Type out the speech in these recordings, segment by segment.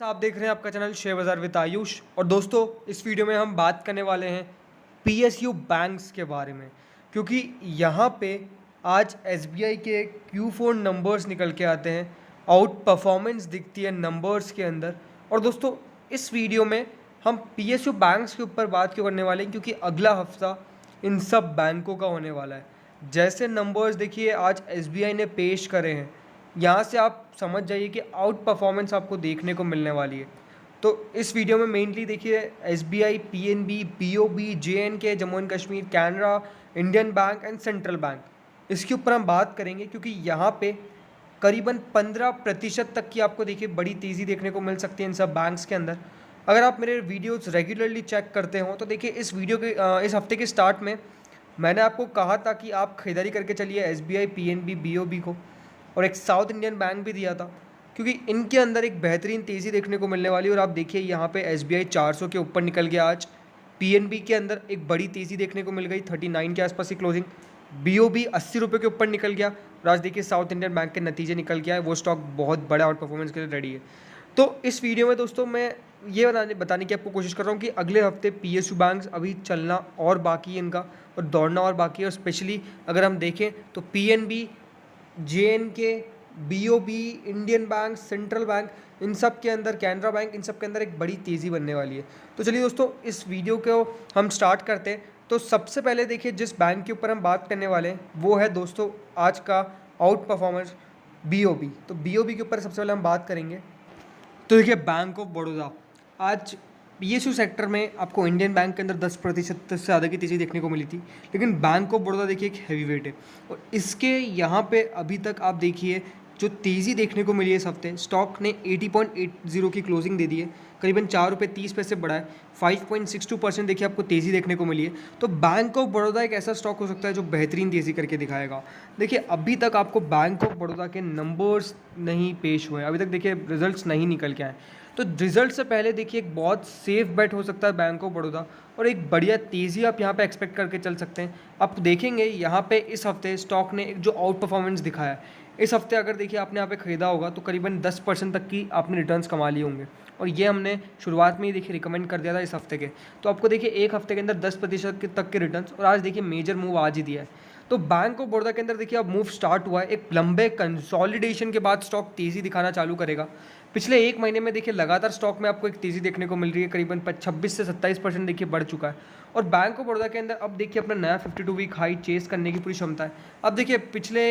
आप देख रहे हैं आपका चैनल शेयर बाज़ार विद आयुष। और दोस्तों, इस वीडियो में हम बात करने वाले हैं पीएसयू बैंक्स के बारे में, क्योंकि यहाँ पे आज एसबीआई के Q4 नंबर्स निकल के आते हैं, आउट परफॉर्मेंस दिखती है नंबर्स के अंदर। और दोस्तों, इस वीडियो में हम पीएसयू बैंक्स के ऊपर बात क्यों करने वाले हैं, क्योंकि अगला हफ्ता इन सब बैंकों का होने वाला है। जैसे नंबर्स देखिए आज एसबीआई ने पेश करे हैं, यहाँ से आप समझ जाइए कि आउट परफॉर्मेंस आपको देखने को मिलने वाली है। तो इस वीडियो में मेनली देखिए SBI, PNB, BOB, JNK, Jammu and Kashmir, Canara, Indian bank and central bank, इसके ऊपर हम बात करेंगे, क्योंकि यहाँ पे करीबन 15% तक की आपको देखिए बड़ी तेज़ी देखने को मिल सकती है इन सब बैंक्स के अंदर। अगर आप मेरे वीडियोस रेगुलरली चेक करते हो तो देखिए इस वीडियो के इस हफ्ते के स्टार्ट में मैंने आपको कहा था कि आप खरीदारी करके चलिए एसबीआई, पीएनबी, बीओबी को, और एक साउथ इंडियन बैंक भी दिया था, क्योंकि इनके अंदर एक बेहतरीन तेज़ी देखने को मिलने वाली है। और आप देखिए यहाँ पे एसबीआई 400 के ऊपर निकल गया आज, पीएनबी के अंदर एक बड़ी तेज़ी देखने को मिल गई 39 के आसपास की क्लोजिंग, बीओबी 80 रुपये के ऊपर निकल गया। और आज देखिए साउथ इंडियन बैंक के नतीजे निकल गया है, वो स्टॉक बहुत बड़ा आउट परफॉर्मेंस के लिए रेडी है। तो इस वीडियो में दोस्तों मैं ये बताने की आपको कोशिश कर रहा हूँ कि अगले हफ्ते पीएसयू बैंक्स अभी चलना और बाकी है इनका, और दौड़ना और बाकी है। और स्पेशली अगर हम देखें तो PNB, JNK, BOB, Indian bank, central bank, इन सब के अंदर, कैनरा बैंक, इन सब के अंदर एक बड़ी तेज़ी बनने वाली है। तो चलिए दोस्तों, इस वीडियो को हम स्टार्ट करते हैं। तो सबसे पहले देखिए जिस बैंक के ऊपर हम बात करने वाले हैं वो है दोस्तों आज का आउट परफॉर्मेंस बीओबी। तो बीओबी के ऊपर सबसे पहले हम बात करेंगे। तो देखिए बैंक ऑफ बड़ौदा आज पीएसयू सेक्टर में आपको इंडियन बैंक के अंदर 10% से ज़्यादा की तेज़ी देखने को मिली थी, लेकिन बैंक ऑफ बड़ौदा देखिए एक हैवी वेट है, और इसके यहाँ पे अभी तक आप देखिए जो तेज़ी देखने को मिली है इस हफ्ते, स्टॉक ने 80.80 की क्लोजिंग दे दी है, करीबन 4 रुपये 30 पैसे बढ़ा है, 5.62% देखिए आपको तेज़ी देखने को मिली है। तो बैंक ऑफ बड़ौदा एक ऐसा स्टॉक हो सकता है जो बेहतरीन तेज़ी करके दिखाएगा। देखिए अभी तक आपको बैंक ऑफ बड़ौदा के नंबर्स नहीं पेश हुए, अभी तक देखिए रिजल्ट्स नहीं निकल के आए। तो रिजल्ट से पहले देखिए एक बहुत सेफ बेट हो सकता है बैंक ऑफ बड़ौदा, और एक बढ़िया तेज़ी आप यहाँ पे एक्सपेक्ट करके चल सकते हैं। आप देखेंगे यहाँ पे इस हफ्ते स्टॉक ने एक जो आउट परफॉर्मेंस दिखाया है, इस हफ्ते अगर देखिए आपने यहाँ पे ख़रीदा होगा तो करीबन 10% तक की आपने रिटर्न्स कमा लिए होंगे, और ये हमने शुरुआत में ही देखिए रिकमेंड कर दिया था इस हफ्ते के। तो आपको देखिए एक हफ्ते के अंदर 10% तक के रिटर्न्स, और आज देखिए मेजर मूव आज ही दिया है। तो बैंक ऑफ बड़ौदा के अंदर देखिए अब मूव स्टार्ट हुआ है, एक लंबे कंसोलिडेशन के बाद स्टॉक तेज़ी दिखाना चालू करेगा। पिछले एक महीने में देखिए लगातार स्टॉक में आपको एक तेज़ी देखने को मिल रही है, करीबन 26 से 27% देखिए बढ़ चुका है। और बैंक ऑफ बड़ौदा के अंदर अब देखिए अपना नया 52 वीक हाई चेस करने की पूरी क्षमता है। अब देखिए पिछले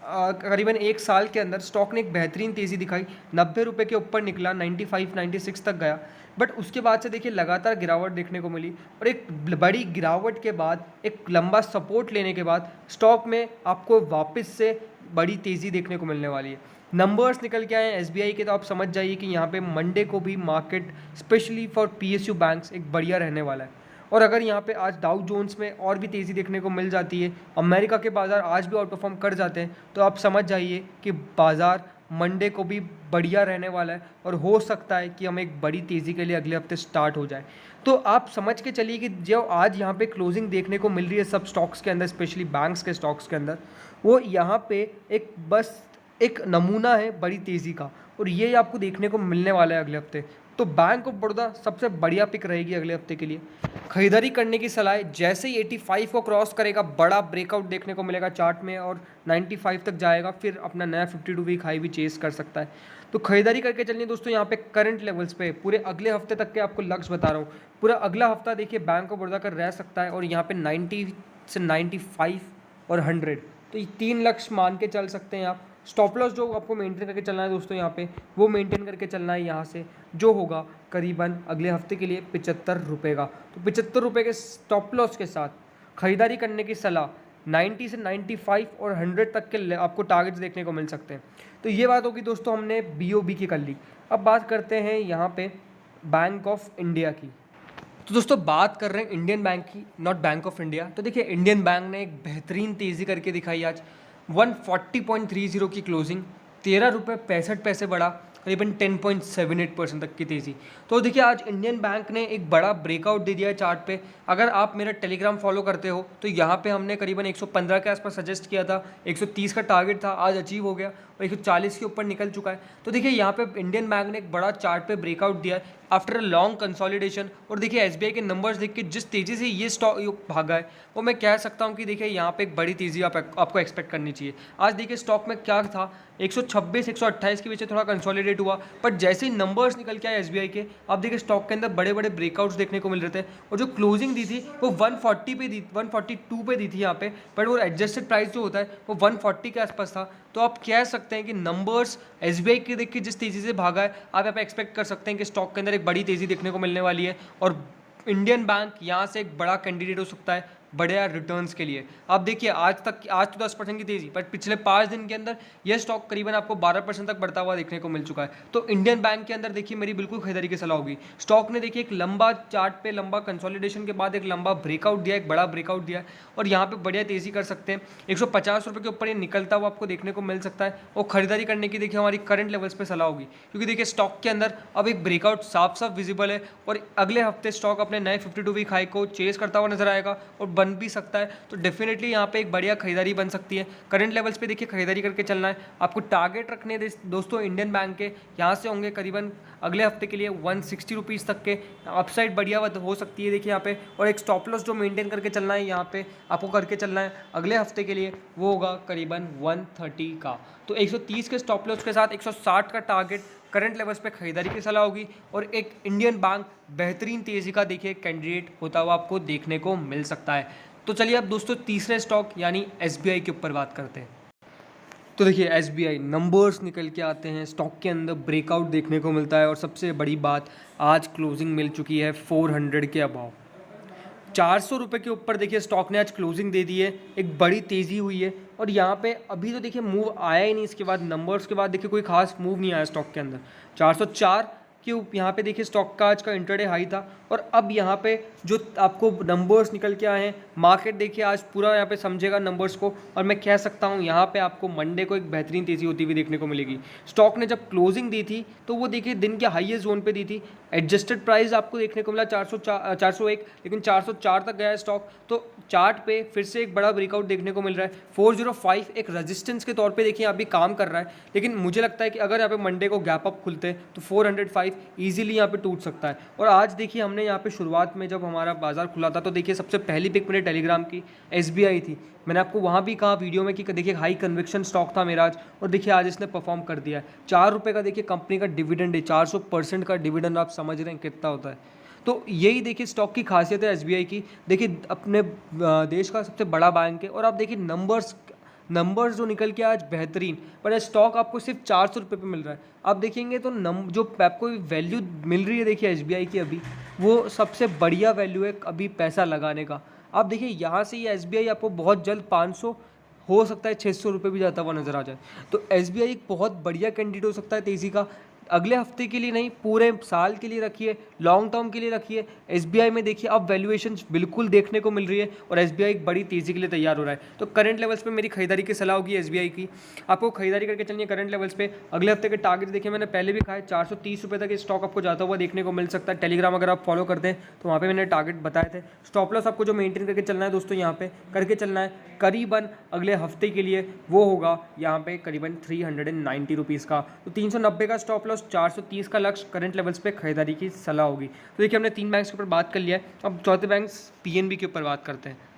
करीबन एक साल के अंदर स्टॉक ने एक बेहतरीन तेज़ी दिखाई, 90 रुपये के ऊपर निकला, 95 96 तक गया, बट उसके बाद से देखिए लगातार गिरावट देखने को मिली, और एक बड़ी गिरावट के बाद, एक लंबा सपोर्ट लेने के बाद स्टॉक में आपको वापस से बड़ी तेज़ी देखने को मिलने वाली है। नंबर्स निकल के आए हैं एसबीआई के, तो आप समझ जाइए कि यहाँ पे मंडे को भी market specially for PSU banks एक बढ़िया रहने वाला है। और अगर यहाँ पे आज डाउ जोन्स में और भी तेज़ी देखने को मिल जाती है, अमेरिका के बाज़ार आज भी आउट परफॉर्म कर जाते हैं, तो आप समझ जाइए कि बाज़ार मंडे को भी बढ़िया रहने वाला है, और हो सकता है कि हमें एक बड़ी तेज़ी के लिए अगले हफ्ते स्टार्ट हो जाए। तो आप समझ के चलिए कि जो आज यहाँ पे क्लोजिंग देखने को मिल रही है सब स्टॉक्स के अंदर, स्पेशली बैंक्स के स्टॉक्स के अंदर, वो यहाँ पे एक बस एक नमूना है बड़ी तेज़ी का, और ये आपको देखने को मिलने वाला है अगले हफ्ते। तो बैंक ऑफ बड़ौदा सबसे बढ़िया पिक रहेगी अगले हफ्ते के लिए। खरीदारी करने की सलाह है, जैसे ही 85 को क्रॉस करेगा बड़ा ब्रेकआउट देखने को मिलेगा चार्ट में, और 95 तक जाएगा, फिर अपना नया 52 वीक हाई भी चेस कर सकता है। तो खरीदारी करके चलिए दोस्तों यहाँ पे करंट लेवल्स पे पूरे अगले हफ्ते तक के आपको लक्ष्य बता रहा हूँ। पूरा अगला हफ्ता देखिए बैंक ऑफ बड़ौदा का रह सकता है, और यहाँ पे 90 से 95 और 100, तो ये 3 लक्ष्य मान के चल सकते हैं आप। स्टॉप लॉस जो आपको मेंटेन करके चलना है दोस्तों, यहाँ पे वो मेंटेन करके चलना है, यहाँ से जो होगा करीबन अगले हफ्ते के लिए 75 रुपये का। तो 75 रुपये के स्टॉप लॉस के साथ खरीदारी करने की सलाह, 90 से 95 और 100 तक के आपको टारगेट्स देखने को मिल सकते हैं। तो ये बात होगी दोस्तों, हमने बीओबी की कर ली। अब बात करते हैं यहाँ पे बैंक ऑफ इंडिया की। तो दोस्तों बात कर रहे हैं इंडियन बैंक की, नॉट बैंक ऑफ इंडिया। तो देखिए इंडियन बैंक ने एक बेहतरीन तेज़ी करके दिखाई आज, 140.30 की क्लोजिंग, 13 रुपये 65 पैसे बढ़ा, करीबन 10.78% तक की तेज़ी। तो देखिए आज इंडियन बैंक ने एक बड़ा ब्रेकआउट दे दिया है चार्ट पे। अगर आप मेरा टेलीग्राम फॉलो करते हो तो यहाँ पे हमने करीबन 115 के आसपास सजेस्ट किया था, 130 का टारगेट था, आज अचीव हो गया, और और 140 के ऊपर निकल चुका है। तो देखिए यहाँ पे इंडियन बैंक ने एक बड़ा चार्ट पे ब्रेकआउट दिया है आफ्टर अ लॉन्ग कंसोलिडेशन। और देखिए एसबीआई के नंबर्स देख के जिस तेज़ी से ये स्टॉक भागा है वो मैं कह सकता हूँ कि देखिए यहाँ पे एक बड़ी तेज़ी आपको एक्सपेक्ट करनी चाहिए। आज देखिए स्टॉक में क्या था, 126 128 के बीच थोड़ा कंसोलिडेट हुआ, बट जैसे ही नंबर्स निकल के आए एसबीआई के, अब देखिए स्टॉक के अंदर बड़े बड़े ब्रेकआउट्स देखने को मिल रहे थे। और जो क्लोजिंग दी थी वो 140 पे दी, 142 पे दी थी यहाँ पे, बट वो एडजस्टेड प्राइस जो होता है वो 140 के आसपास था। तो आप कह सकते हैं कि नंबर्स एसबीआई के देख के जिस तेज़ी से भागा है, आप यहाँ पे एक्सपेक्ट कर सकते हैं कि स्टॉक के अंदर एक बड़ी तेज़ी देखने को मिलने वाली है और इंडियन बैंक यहाँ से एक बड़ा कैंडिडेट हो सकता है बड़े रिटर्न्स के लिए। आप देखिए आज तो 10% की तेज़ी, पर पिछले 5 दिन के अंदर यह स्टॉक करीबन आपको 12% तक बढ़ता हुआ देखने को मिल चुका है। तो इंडियन बैंक के अंदर देखिए मेरी बिल्कुल खरीदारी की सलाह होगी। स्टॉक ने देखिए एक लंबा चार्ट पे लंबा कंसोलिडेशन के बाद एक लंबा ब्रेकआउट दिया, एक बड़ा ब्रेकआउट दिया और यहाँ पे बढ़िया तेज़ी कर सकते हैं। 150 रुपये के ऊपर ये निकलता हुआ आपको देखने को मिल सकता है और खरीदारी करने की देखिए हमारी करंट लेवल्स पे सलाह होगी, क्योंकि देखिए स्टॉक के अंदर अब एक ब्रेकआउट साफ साफ विजिबल है और अगले हफ्ते स्टॉक अपने नए 52 वीक हाई को चेस करता हुआ नजर आएगा और बन भी सकता है। तो डेफिनेटली यहाँ पे एक बढ़िया खरीदारी बन सकती है। करंट लेवल्स पे देखिए खरीदारी करके चलना है। आपको टारगेट रखने दोस्तों इंडियन बैंक के यहाँ से होंगे करीबन अगले हफ्ते के लिए 160 रुपीज़ तक के। अपसाइड बढ़िया हो सकती है देखिए यहाँ पे, और एक स्टॉप लॉस जो मेंटेन करके चलना है यहाँ पे आपको करके चलना है अगले हफ्ते के लिए, वो होगा करीबन 130 का। तो 130 के स्टॉप लॉस के साथ 160 का टारगेट करंट लेवल्स पे खरीदारी की सलाह होगी और एक इंडियन बैंक बेहतरीन तेज़ी का देखिए कैंडिडेट होता हुआ आपको देखने को मिल सकता है। तो चलिए अब दोस्तों तीसरे स्टॉक यानी एसबीआई के ऊपर बात करते हैं। तो देखिए एसबीआई नंबर्स निकल के आते हैं, स्टॉक के अंदर ब्रेकआउट देखने को मिलता है और सबसे बड़ी बात आज क्लोजिंग मिल चुकी है 400 के अबाव। 400 रुपये के ऊपर देखिए स्टॉक ने आज क्लोजिंग दे दी है, एक बड़ी तेज़ी हुई है और यहाँ पे अभी तो देखिए मूव आया ही नहीं। इसके बाद नंबर्स के बाद देखिए कोई खास मूव नहीं आया स्टॉक के अंदर। 404 कि यहाँ पे देखिए स्टॉक का आज का इंटरडे हाई था और अब यहाँ पे जो आपको नंबर्स निकल के आए हैं, मार्केट देखिए आज पूरा यहाँ पे समझेगा नंबर्स को और मैं कह सकता हूँ यहाँ पे आपको मंडे को एक बेहतरीन तेज़ी होती हुई देखने को मिलेगी। स्टॉक ने जब क्लोजिंग दी थी तो वो देखिए दिन के हाईएस्ट जोन पे दी थी। एडजस्टेड प्राइस आपको देखने को मिला 401, लेकिन 404 तक गया है स्टॉक। तो चार्ट पे फिर से एक बड़ा ब्रेकआउट देखने को मिल रहा है। 405 एक रेजिस्टेंस के तौर पे देखिए अभी काम कर रहा है, लेकिन मुझे लगता है कि अगर यहाँ पे मंडे को गैप अप खुलते हैं तो 405 इजीली यहाँ पे टूट सकता है। और आज देखिए हमने यहाँ पे शुरुआत में जब हमारा बाजार खुला था तो देखिए सबसे पहली पिक मेरे टेलीग्राम की एसबीआई थी। मैंने आपको वहाँ भी कहा वीडियो में कि देखिए हाई कन्विक्शन स्टॉक था मेरा आज, और देखिए आज इसने परफॉर्म कर दिया है। 4 रुपये का देखिए कंपनी का डिविडेंड है, 400% का डिविडेंड, आप समझ रहे हैं कितना होता है। तो यही देखिए स्टॉक की खासियत है एसबीआई की। देखिए अपने देश का सबसे बड़ा बैंक है और आप देखिए नंबर्स जो निकल के आज बेहतरीन, पर स्टॉक आपको सिर्फ 400 रुपये पे मिल रहा है। आप देखेंगे तो जो आपको वैल्यू मिल रही है देखिए एसबीआई की अभी, वो सबसे बढ़िया वैल्यू है अभी पैसा लगाने का। आप देखिए यहाँ से ये एसबीआई आपको बहुत जल्द 500 हो सकता है 600 रुपये भी जाता हुआ नजर आ जाए। तो एसबीआई एक बहुत बढ़िया कैंडिडेट हो सकता है तेज़ी का। अगले हफ्ते के लिए नहीं, पूरे साल के लिए रखिए, लॉन्ग टर्म के लिए रखिए। एसबीआई में देखिए अब वैल्यूएशन बिल्कुल देखने को मिल रही है और एसबीआई एक बड़ी तेज़ी के लिए तैयार हो रहा है। तो करंट लेवल्स पे मेरी खरीदारी की सलाह होगी एसबीआई की। आपको खरीदारी करके चलिए करंट लेवल्स पे। अगले हफ्ते के टारगेट देखिए मैंने पहले भी कहा है, 430 रुपये तक स्टॉक आपको जाता हुआ देखने को मिल सकता है। टेलीग्राम अगर आप फॉलो करते हैं तो वहाँ पर मैंने टारगेट बताए थे। स्टॉप लॉस आपको जो मेंटेन करके चलना है दोस्तों यहाँ पे करके चलना है करीबन अगले हफ्ते के लिए, वो होगा यहाँ पे करीबन 390 रुपीज़ का। तो 390 का स्टॉप लॉस, 430 का लक्ष्य, करंट लेवल्स पे खरीदारी की सलाह होगी। तो देखिए हमने 3 बैंक्स के ऊपर बात कर लिया है, अब चौथे बैंक पीएनबी के ऊपर बात करते हैं।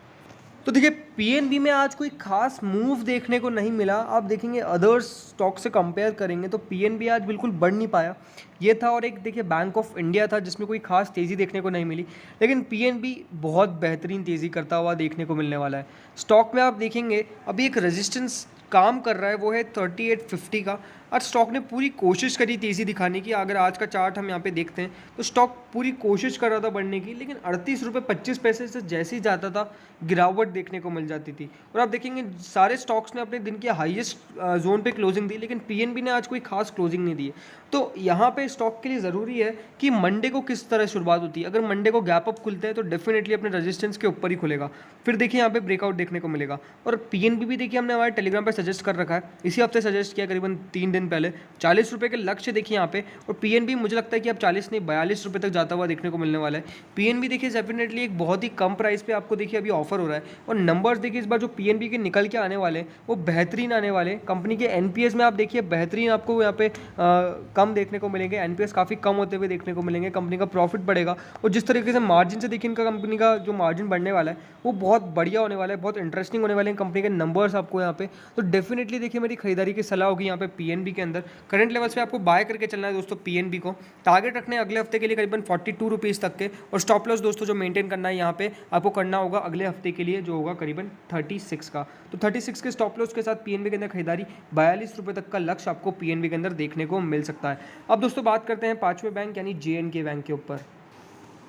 तो देखिए पीएनबी में आज कोई खास मूव देखने को नहीं मिला। आप देखेंगे अदर्स स्टॉक से कंपेयर करेंगे तो पीएनबी आज बिल्कुल बढ़ नहीं पाया, ये था। और एक देखिए बैंक ऑफ इंडिया था जिसमें कोई खास तेज़ी देखने को नहीं मिली, लेकिन पीएनबी बहुत बेहतरीन तेज़ी करता हुआ देखने को मिलने वाला है। स्टॉक में आप देखेंगे अभी एक रेजिस्टेंस काम कर रहा है, वो है 3850 का। आज स्टॉक ने पूरी कोशिश करी तेज़ी दिखाने की। अगर आज का चार्ट हम यहाँ पे देखते हैं तो स्टॉक पूरी कोशिश कर रहा था बढ़ने की, लेकिन 38 रुपये 25 पैसे से जैसे ही जाता था गिरावट देखने को मिल जाती थी। और आप देखेंगे सारे स्टॉक्स ने अपने दिन के हाईएस्ट जोन पे क्लोजिंग दी, लेकिन पीएनबी ने आज कोई खास क्लोजिंग नहीं दी है। तो यहाँ पे पे स्टॉक के लिए ज़रूरी है कि मंडे को किस तरह शुरुआत होती है। अगर मंडे को गैप अप खुलते हैं तो डेफिनेटली अपने रेजिस्टेंस के ऊपर ही खुलेगा, फिर देखिए यहाँ पे ब्रेकआउट देखने को मिलेगा। और पीएनबी भी देखिए हमने हमारे टेलीग्राम पे सजेस्ट कर रखा है, इसी हफ्ते सजेस्ट किया करीबन 3 दिन पहले। 40 रुपये के लक्ष्य देखिए यहाँ पे, और पीएनबी मुझे लगता है कि अब 40 नहीं 42 रुपये तक जाता हुआ देखने को मिलने वाला है। पीएनबी देखिए डेफिनेटली एक बहुत ही कम प्राइस पे आपको देखिए अभी ऑफर हो रहा है, और नंबर्स देखिए इस बार जो पीएनबी के निकल के आने वाले हैं वो बेहतरीन आने वाले। कंपनी के एनपीएस में आप देखिए बेहतरीन आपको यहाँ पे कम देखने को मिलेंगे, एनपीएस काफ़ी कम होते हुए देखने को मिलेंगे, कंपनी का प्रॉफिट बढ़ेगा, और जिस तरीके से मार्जिन से देखिए इनका कंपनी का जो मार्जिन बढ़ने वाला है वो बहुत बढ़िया होने वाला है, बहुत इंटरेस्टिंग होने वाले हैं कंपनी के नंबर्स आपको यहाँ पे। तो डेफिनेटली देखिए मेरी खरीदारी की सलाह होगी यहाँ पे पीएनबी के अंदर। करंट लेवल्स पे आपको बाय करके चलना है दोस्तों पीएनबी को। टारगेट रखने अगले हफ्ते के लिए करीबन 42 रुपीज़ तक के, और स्टॉप लॉस दोस्तों जो मेंटेन करना है यहाँ पे आपको करना होगा अगले हफ्ते के लिए, जो होगा करीबन 36 का। तो 36 के स्टॉप लॉस के साथ पीएनबी के अंदर खरीदारी 42 रुपये तक का लक्ष्य आपको पीएनबी के अंदर देखने को मिल सकता है। अब दोस्तों बात करते हैं पांचवें बैंक यानी जेएनके बैंक के ऊपर।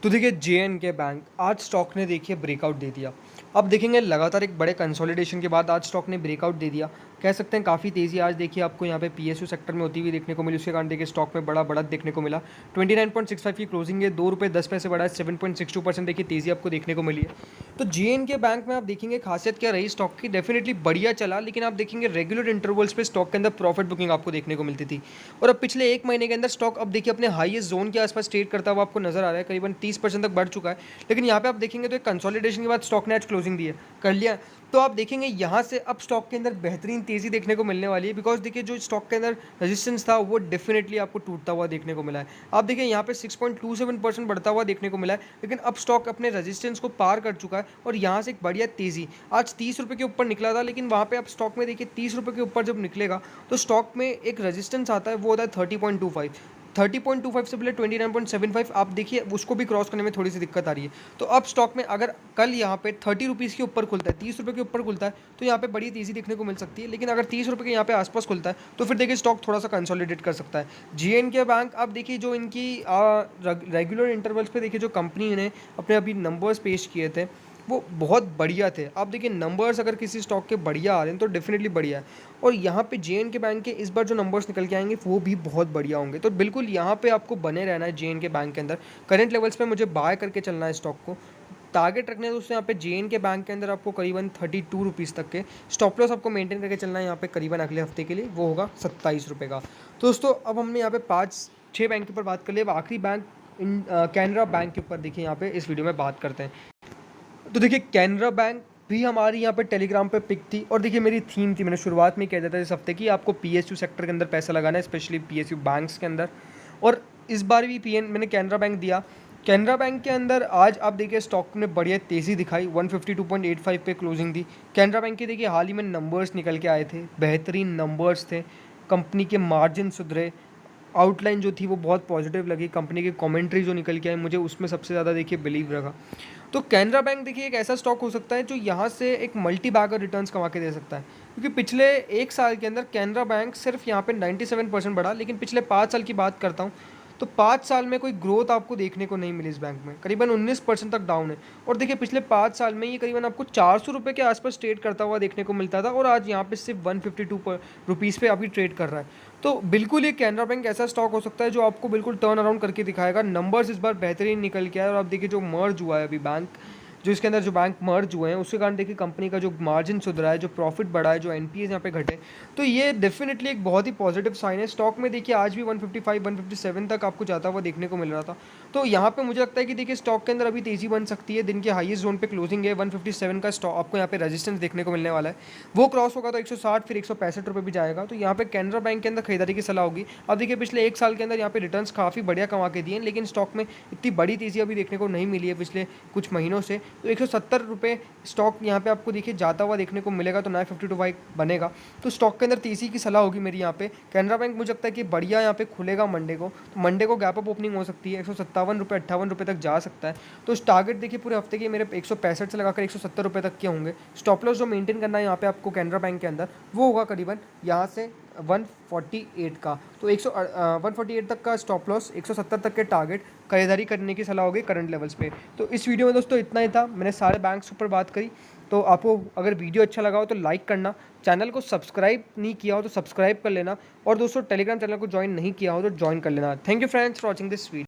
तो देखिए जेएनके बैंक आज स्टॉक ने देखिए ब्रेकआउट दे दिया। अब देखेंगे लगातार एक बड़े कंसोलिडेशन के बाद आज स्टॉक ने ब्रेकआउट दे दिया, कह सकते हैं काफ़ी तेज़ी आज देखिए आपको यहाँ पे पीएसयू सेक्टर में होती हुई देखने को मिली। उसके कारण देखिए स्टॉक में बड़ा बढ़त देखने को मिला। 29.65 की क्लोजिंग है, ₹2.10 बढ़ा है, 7.62% देखिए तेज़ी आपको देखने को मिली है। तो जेएनके बैंक में आप देखेंगे खासियत क्या रही स्टॉक की, डेफिनेटली बढ़िया चला, लेकिन आप देखेंगे रेगुलर इंटरवल्स पे स्टॉक के अंदर प्रॉफिट बुकिंग आपको देखने को मिलती थी। और अब पिछले एक महीने के अंदर स्टॉक अब देखिए अपने हाईएस्ट जोन के आसपास ट्रेड करता हुआ आपको नजर आ रहा है, करीबन 30% तक बढ़ चुका है। लेकिन यहाँ पे आप देखेंगे तो एक कंसोलिडेशन के बाद स्टॉक ने आज क्लोजिंग दी है, कर लिया। तो आप देखेंगे यहाँ से अब स्टॉक के अंदर बेहतरीन तेज़ी देखने को मिलने वाली है, बिकॉज देखिए जो स्टॉक के अंदर रेजिस्टेंस था वो डेफिनेटली आपको टूटता हुआ देखने को मिला है। आप देखिए यहाँ पे 6.27% बढ़ता हुआ देखने को मिला है, लेकिन अब स्टॉक अपने रेजिस्टेंस को पार कर चुका है, और यहाँ से एक बढ़िया तेज़ी आज 30 रुपये के ऊपर निकला था, लेकिन वहाँ पे अब स्टॉक में देखिए 30 रुपये के ऊपर जब निकलेगा तो स्टॉक में एक रेजिस्टेंस आता है, वो होता है 30.25 से पहले 29.75। आप देखिए उसको भी क्रॉस करने में थोड़ी सी दिक्कत आ रही है। तो अब स्टॉक में अगर कल यहाँ पे 30 रुपीज़ के ऊपर खुलता है, 30 रुपये के ऊपर खुलता है, तो यहाँ पे बड़ी तेज़ी देखने को मिल सकती है। लेकिन अगर 30 रुपये के यहाँ पे आसपास खुलता है तो फिर देखिए स्टॉक थोड़ा सा कंसोलिडेट कर सकता है। जेएनके बैंक अब देखिए जो इनकी रेगुलर इंटरवल्स पे देखिए जो कंपनी ने अपने अभी नंबर्स पेश किए थे वो बहुत बढ़िया थे। आप देखिए नंबर्स अगर किसी स्टॉक के बढ़िया आ रहे हैं तो डेफिनेटली बढ़िया है, और यहाँ पे जेएनके बैंक के इस बार जो नंबर्स निकल के आएंगे वो भी बहुत बढ़िया होंगे। तो बिल्कुल यहाँ पे आपको बने रहना है जेएनके बैंक के अंदर। करंट लेवल्स पे मुझे बाय करके चलना है स्टॉक को। टारगेट रखने हैं दोस्तों यहाँ पे जेएनके बैंक के अंदर आपको करीबन 32 रुपीज़ तक के। स्टॉप लॉस आपको मेंटेन करके चलना है यहाँ पे करीबन अगले हफ्ते के लिए, वो होगा 27 रुपये का। तो दोस्तों अब हमने यहाँ पे 5-6 बैंक के ऊपर बात कर ली। अब आखिरी बैंक कैनरा बैंक के ऊपर देखिए यहाँ पे इस वीडियो में बात करते हैं। तो देखिए कैनरा बैंक भी हमारी यहाँ पे टेलीग्राम पे पिक थी, और देखिए मेरी थीम थी, मैंने शुरुआत में कह दिया था इस हफ्ते की आपको पीएसयू सेक्टर के अंदर पैसा लगाना है, स्पेशली पीएसयू बैंक्स के अंदर। और इस बार भी मैंने कैनरा बैंक दिया। कैनरा बैंक के अंदर आज आप देखिए स्टॉक ने बढ़िया तेज़ी दिखाई, 152.85 पे क्लोजिंग दी। कैनरा बैंक के देखिए हाल ही में नंबर्स निकल के आए थे, बेहतरीन नंबर्स थे, कंपनी के मार्जिन सुधरे, आउटलाइन जो थी वो बहुत पॉजिटिव लगी, कंपनी की कमेंट्री जो निकल के आई मुझे उसमें सबसे ज़्यादा देखिए बिलीव रखा। तो कैनरा बैंक देखिए एक ऐसा स्टॉक हो सकता है जो यहाँ से एक मल्टी बैगर रिटर्न्स कमा के दे सकता है, क्योंकि पिछले एक साल के अंदर कैनरा बैंक सिर्फ यहाँ पे 97% बढ़ा, लेकिन पिछले 5 साल की बात करता हूँ तो 5 साल में कोई ग्रोथ आपको देखने को नहीं मिली इस बैंक में, करीबन 19% तक डाउन है। और देखिए पिछले 5 साल में ये करीबन आपको 400 रुपये के आसपास ट्रेड करता हुआ देखने को मिलता था, और आज यहाँ पे सिर्फ 152 रुपीज़ पे अभी ट्रेड कर रहा है। तो बिल्कुल ये कैनरा बैंक ऐसा स्टॉक हो सकता है जो आपको बिल्कुल टर्न अराउंड करके दिखाएगा। नंबर्स इस बार बेहतरीन निकल के आए, और आप देखिए जो मर्ज हुआ है अभी बैंक, जो इसके अंदर जो बैंक मर्ज हुए हैं उसके कारण देखिए कंपनी का जो मार्जिन सुधरा है, जो प्रॉफिट बढ़ा है, जो एनपीएस यहाँ पे घटे, तो ये डेफिनेटली एक बहुत ही पॉजिटिव साइन है। स्टॉक में देखिए आज भी 155-157 तक आपको जाता हुआ देखने को मिल रहा था। तो यहाँ पे मुझे लगता है कि देखिए स्टॉक के अंदर अभी तेज़ी बन सकती है। दिन के हाईएस्ट जोन पे क्लोजिंग है 157 का, स्टॉक आपको यहाँ पे रेजिस्टेंस देखने को मिलने वाला है, वो क्रॉस होगा तो 160 फिर 165 रुपये भी जाएगा। तो यहाँ पे कैनरा बैंक के अंदर खरीदारी की सलाह होगी। अब देखिए पिछले एक साल के अंदर यहाँ पे रिटर्न्स काफ़ी बढ़िया कमा के दिए, लेकिन स्टॉक में इतनी बड़ी तेज़ी अभी देखने को नहीं मिली है पिछले कुछ महीनों से। तो 170 रुपये स्टॉक यहाँ पे आपको देखिए जाता हुआ देखने को मिलेगा, तो 952 बनेगा। तो स्टॉक के अंदर तेज़ी की सलाह होगी मेरी यहाँ पे। कैनरा बैंक मुझे लगता है कि बढ़िया यहाँ पे खुलेगा मंडे को, तो मंडे को गैप अप ओपनिंग हो सकती है, 157 रुपये 58 रुपये तक जा सकता है। तो इस टारगेट देखिए पूरे हफ्ते के मेरे 165 से लगाकर 170 रुपये तक के होंगे। स्टॉप लॉस जो मेंटेन करना है यहाँ पे आपको कैनरा बैंक के अंदर, वो होगा करीबन यहाँ से 148 का, तो 148 तक का स्टॉप लॉस, 170 तक के टारगेट खरीदारी करने की सलाह होगी करंट लेवल्स पे। तो इस वीडियो में दोस्तों इतना ही था, मैंने सारे बैंक्स ऊपर बात करी। तो आपको अगर वीडियो अच्छा लगा हो तो लाइक करना, चैनल को सब्सक्राइब नहीं किया हो तो सब्सक्राइब कर लेना, और दोस्तों टेलीग्राम चैनल को ज्वाइन नहीं किया हो तो ज्वाइन कर लेना। Thank you friends for watching this video.